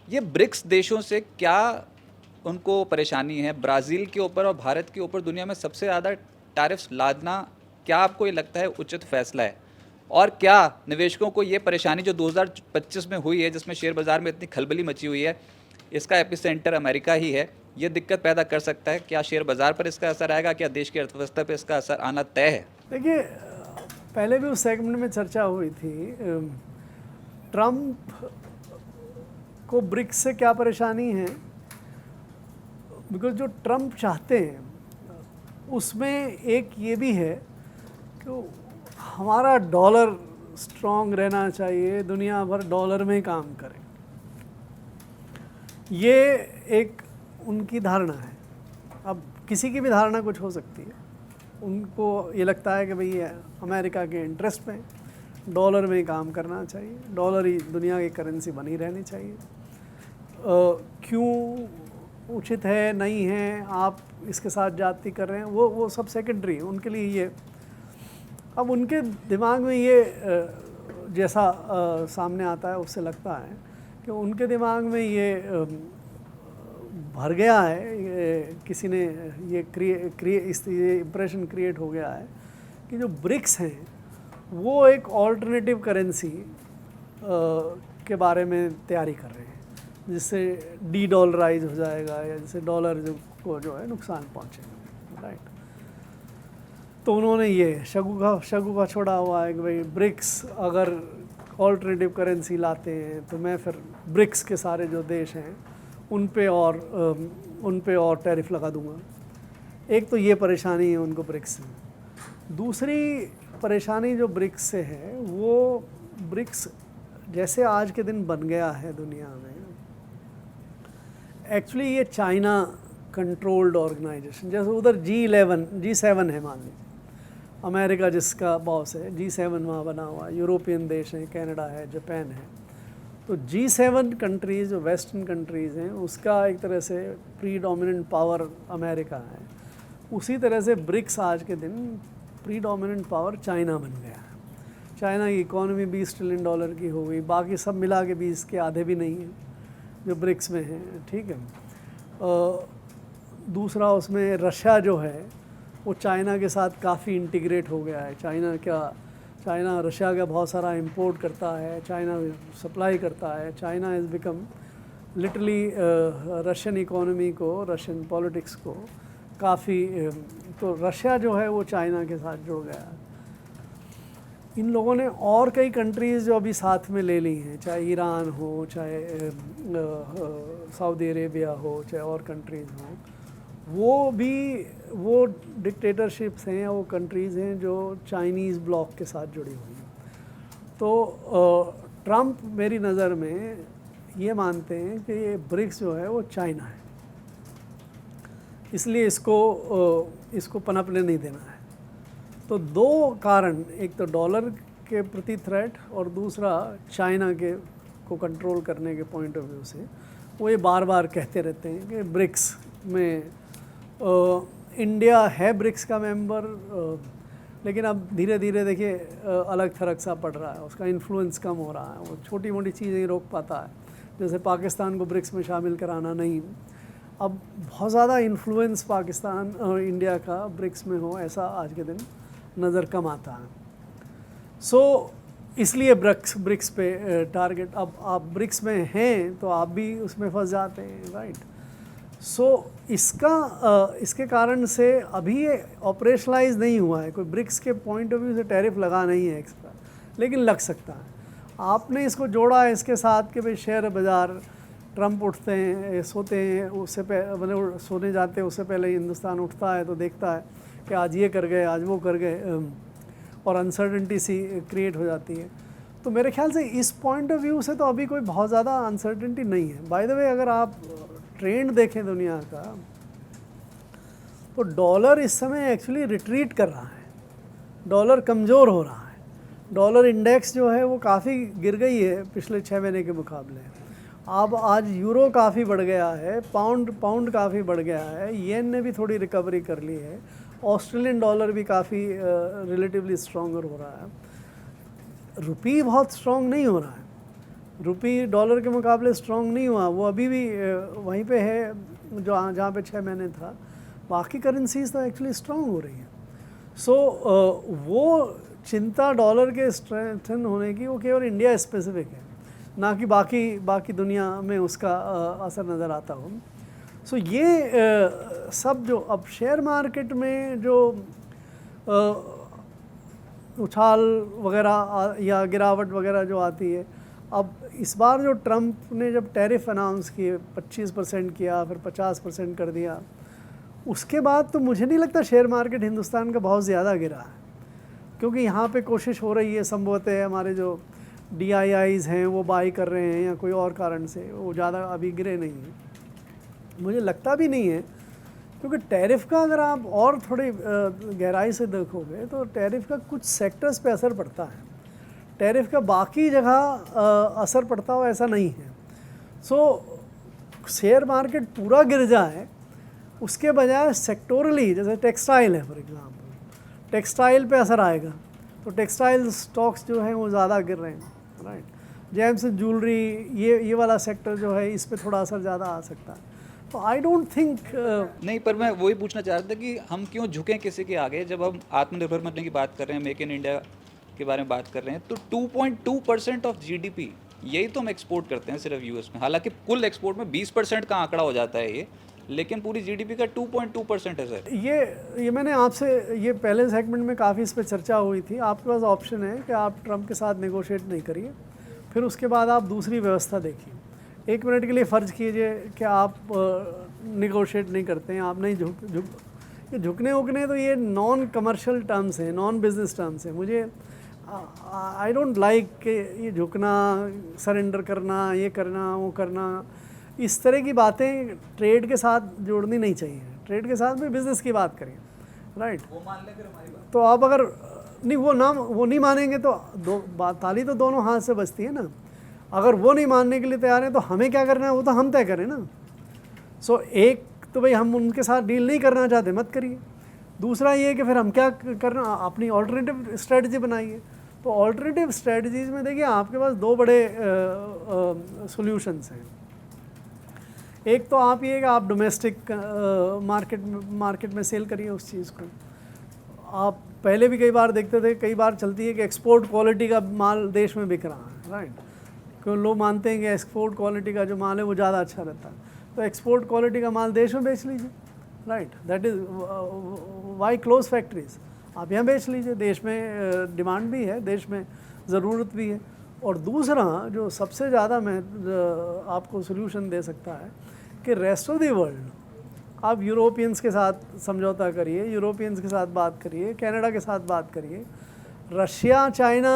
ये ब्रिक्स देशों से क्या उनको परेशानी है? ब्राज़ील के ऊपर और भारत के ऊपर दुनिया में सबसे ज़्यादा टैरिफ्स लादना क्या आपको ये लगता है उचित फ़ैसला है? और क्या निवेशकों को ये परेशानी जो 2025 में हुई है, जिसमें शेयर बाज़ार में इतनी खलबली मची हुई है, इसका एपिसेंटर अमेरिका ही है, ये दिक्कत पैदा कर सकता है? क्या शेयर बाज़ार पर इसका असर आएगा? क्या देश की अर्थव्यवस्था पे इसका असर आना तय है? देखिए, पहले भी उस सेगमेंट में चर्चा हुई थी। ट्रम्प को ब्रिक्स से क्या परेशानी है, बिकॉज जो ट्रम्प चाहते हैं उसमें एक ये भी है कि हमारा डॉलर स्ट्रॉन्ग रहना चाहिए, दुनिया भर डॉलर में काम करें। ये एक उनकी धारणा है। अब किसी की भी धारणा कुछ हो सकती है। उनको ये लगता है कि भाई अमेरिका के इंटरेस्ट में डॉलर में काम करना चाहिए, डॉलर ही दुनिया की करेंसी बनी रहनी चाहिए। क्यों उचित है नहीं है, आप इसके साथ जाति कर रहे हैं, वो सब सेकेंडरी है उनके लिए। ये अब उनके दिमाग में ये जैसा सामने आता है उससे लगता है कि उनके दिमाग में ये भर गया है, किसी ने ये इम्प्रेशन क्रिएट हो गया है कि जो ब्रिक्स हैं वो एक ऑल्टरनेटिव करेंसी के बारे में तैयारी कर रहे हैं, जिससे डी डॉलराइज हो जाएगा या जिससे डॉलर को जो है नुकसान पहुंचेगा, राइट। तो उन्होंने ये शगु का छोड़ा हुआ है कि भाई ब्रिक्स अगर ऑल्टरनेटिव करेंसी लाते हैं तो मैं फिर ब्रिक्स के सारे जो देश हैं उन पे और टैरिफ लगा दूंगा। एक तो ये परेशानी है उनको ब्रिक्स से। दूसरी परेशानी जो ब्रिक्स से है, वो ब्रिक्स जैसे आज के दिन बन गया है दुनिया में, एक्चुअली ये चाइना कंट्रोल्ड ऑर्गेनाइजेशन, जैसे उधर G7 है, मान लीजिए अमेरिका जिसका बॉस है, G7 वहाँ बना हुआ है, यूरोपियन देश हैं, कनाडा है, जापान है। तो G7 कंट्रीज़ जो वेस्टर्न कंट्रीज़ हैं उसका एक तरह से प्रीडोमिनेंट पावर अमेरिका है। उसी तरह से ब्रिक्स आज के दिन प्रीडोमिनेंट पावर चाइना बन गया है। चाइना की इकॉनमी $20 ट्रिलियन की हो गई, बाकी सब मिला के 20 के आधे भी नहीं है जो ब्रिक्स में हैं, ठीक है। दूसरा उसमें रशिया जो है वो चाइना के साथ काफ़ी इंटीग्रेट हो गया है। चाइना रशिया का बहुत सारा इंपोर्ट करता है, चाइना सप्लाई करता है। China has become literally Russian economy को, रशियन पॉलिटिक्स को काफ़ी, तो रशिया जो है वो चाइना के साथ जुड़ गया है। इन लोगों ने और कई कंट्रीज़ जो अभी साथ में ले ली हैं, चाहे ईरान हो, चाहे सऊदी अरेबिया हो, चाहे और कंट्रीज़ हों, वो डिक्टेटरशिप्स हैं या वो कंट्रीज़ हैं जो चाइनीज़ ब्लॉक के साथ जुड़ी हुई हैं। तो ट्रम्प मेरी नज़र में ये मानते हैं कि ये ब्रिक्स जो है वो चाइना है, इसलिए इसको पनपने नहीं देना है। तो दो कारण, एक तो डॉलर के प्रति थ्रेट और दूसरा चाइना को कंट्रोल करने के पॉइंट ऑफ व्यू से वो ये बार बार कहते रहते हैं कि ब्रिक्स में इंडिया है ब्रिक्स का मेंबर, लेकिन अब धीरे धीरे देखिए अलग थलग सा पड़ रहा है, उसका इन्फ्लुएंस कम हो रहा है, वो छोटी मोटी चीज़ें ही रोक पाता है। जैसे पाकिस्तान को ब्रिक्स में शामिल कराना नहीं, अब बहुत ज़्यादा इन्फ्लुएंस पाकिस्तान और इंडिया का ब्रिक्स में हो ऐसा आज के दिन नज़र कम आता है। सो इसलिए ब्रिक्स पे टारगेट, अब आप ब्रिक्स में हैं तो आप भी उसमें फंस जाते हैं, राइट। सो इसके कारण से अभी ये ऑपरेशनलाइज नहीं हुआ है, कोई ब्रिक्स के पॉइंट ऑफ व्यू से टैरिफ लगा नहीं है एक्स्ट्रा, लेकिन लग सकता है। आपने इसको जोड़ा है इसके साथ कि भाई शेयर बाज़ार, ट्रम्प उठते हैं सोते हैं, उससे मतलब सोने जाते हैं उससे पहले हिंदुस्तान उठता है तो देखता है कि आज ये कर गए, आज वो कर गए, और अनसर्टेनिटी सी क्रिएट हो जाती है। तो मेरे ख्याल से इस पॉइंट ऑफ व्यू से तो अभी कोई बहुत ज़्यादा अनसर्टेनिटी नहीं है। बाय द वे, अगर आप ट्रेंड देखें दुनिया का, तो डॉलर इस समय एक्चुअली रिट्रीट कर रहा है, डॉलर कमज़ोर हो रहा है। डॉलर इंडेक्स जो है वो काफ़ी गिर गई है पिछले 6 महीने के मुकाबले। अब आज यूरो काफ़ी बढ़ गया है, पाउंड काफ़ी बढ़ गया है, येन ने भी थोड़ी रिकवरी कर ली है, ऑस्ट्रेलियन डॉलर भी काफ़ी रिलेटिवली स्ट्रॉन्गर हो रहा है। रुपी बहुत स्ट्रॉन्ग नहीं हो रहा है, रुपी डॉलर के मुकाबले स्ट्रॉन्ग नहीं हुआ, वो अभी भी वहीं पे है जो जहाँ पे 6 महीने था। बाकी करेंसीज तो एक्चुअली स्ट्रॉन्ग हो रही हैं। सो वो चिंता डॉलर के स्ट्रेंथन होने की वो केवल इंडिया स्पेसिफिक है, ना कि बाकी दुनिया में उसका असर नज़र आता हो। सो ये सब जो अब शेयर मार्केट में जो उछाल वगैरह या गिरावट वगैरह जो आती है, अब इस बार जो ट्रम्प ने जब टैरिफ अनाउंस किए 25% किया, फिर 50% कर दिया, उसके बाद तो मुझे नहीं लगता शेयर मार्केट हिंदुस्तान का बहुत ज़्यादा गिरा है, क्योंकि यहाँ पे कोशिश हो रही है संभवतः हमारे जो DIIs हैं वो बाई कर रहे हैं या कोई और कारण से वो ज़्यादा अभी गिरे नहीं हैं, मुझे लगता भी नहीं है। क्योंकि टैरिफ का अगर आप और थोड़ी गहराई से देखोगे तो टैरिफ का कुछ सेक्टर्स पे असर पड़ता है, टैरिफ का बाकी जगह असर पड़ता हो ऐसा नहीं है। सो शेयर मार्केट पूरा गिर जाए उसके बजाय सेक्टोरली, जैसे टेक्सटाइल है फॉर एग्जांपल, टेक्सटाइल पे असर आएगा, तो टेक्सटाइल स्टॉक्स जो हैं वो ज़्यादा गिर रहे हैं, राइट। जेम्स ज्वेलरी, ये वाला सेक्टर जो है इस पे थोड़ा असर ज़्यादा आ सकता है। तो आई डोंट थिंक नहीं, पर मैं वही पूछना चाह रहा था कि हम क्यों झुकें किसी के आगे। जब हम आत्मनिर्भर बनने की बात कर रहे हैं, मेक इन इंडिया के बारे में बात कर रहे हैं, तो 2.2% ऑफ GDP यही तो हम एक्सपोर्ट करते हैं सिर्फ US में। हालांकि कुल एक्सपोर्ट में 20% का आंकड़ा हो जाता है ये, लेकिन पूरी GDP का 2.2% है सर। ये मैंने आपसे ये पहले सेगमेंट में काफ़ी इस पर चर्चा हुई थी। आपके पास ऑप्शन है कि आप ट्रम्प के साथ नेगोशिएट नहीं करिए, फिर उसके बाद आप दूसरी व्यवस्था देखिए। 1 मिनट के लिए फ़र्ज कीजिए कि आप नेगोशिएट नहीं करते हैं, आप नहीं ये झुकने उकने तो ये नॉन कमर्शियल टर्म्स हैं, नॉन बिजनेस टर्म्स हैं। मुझे आई डोंट लाइक कि ये झुकना, सरेंडर करना, ये करना, वो करना, इस तरह की बातें ट्रेड के साथ जोड़नी नहीं चाहिए। ट्रेड के साथ भी बिज़नेस की बात करें, राइट। वो मान ले फिर हमारी बात। तो आप अगर नहीं वो नहीं मानेंगे तो ताली तो दोनों हाथ से बजती है ना। अगर वो नहीं मानने के लिए तैयार हैं तो हमें क्या करना है वो तो हम तय करें ना। सो एक तो भाई हम उनके साथ डील नहीं करना चाहते, मत करिए। दूसरा ये कि फिर हम क्या करना, अपनी ऑल्टरनेटिव स्ट्रेटजी बनाइए। तो ऑल्टरनेटिव स्ट्रेटजीज़ में देखिए आपके पास 2 बड़े सॉल्यूशंस हैं। एक तो आप ये कि आप डोमेस्टिक मार्केट में सेल करिए उस चीज़ को। आप पहले भी कई बार देखते थे, कई बार चलती है कि एक्सपोर्ट क्वालिटी का माल देश में बिक रहा है, राइट। क्योंकि लोग मानते हैं कि एक्सपोर्ट क्वालिटी का जो माल है वो ज़्यादा अच्छा रहता है, तो एक्सपोर्ट क्वालिटी का माल देश में बेच लीजिए, right. That is why close factories, आप यहाँ बेच लीजिए। देश में डिमांड भी है, देश में ज़रूरत भी है। और दूसरा जो सबसे ज़्यादा मैं आपको सोल्यूशन दे सकता है कि रेस्ट ऑफ द वर्ल्ड आप यूरोपियंस के साथ समझौता करिए, यूरोपियंस के साथ बात करिए, कनाडा के साथ बात करिए। रशिया, चाइना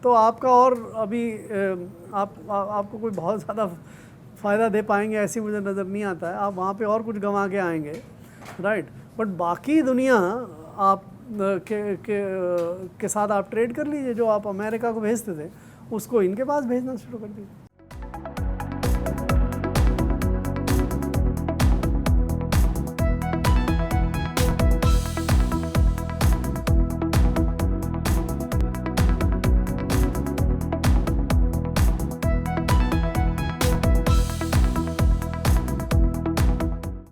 तो आपका और अभी आपको कोई बहुत ज़्यादा फ़ायदा दे पाएंगे ऐसी मुझे नज़र नहीं आता है। आप वहाँ पे और कुछ गंवा के आएंगे, राइट। बट बाकी दुनिया आप के साथ आप ट्रेड कर लीजिए। जो आप अमेरिका को भेजते थे उसको इनके पास भेजना शुरू कर दीजिए।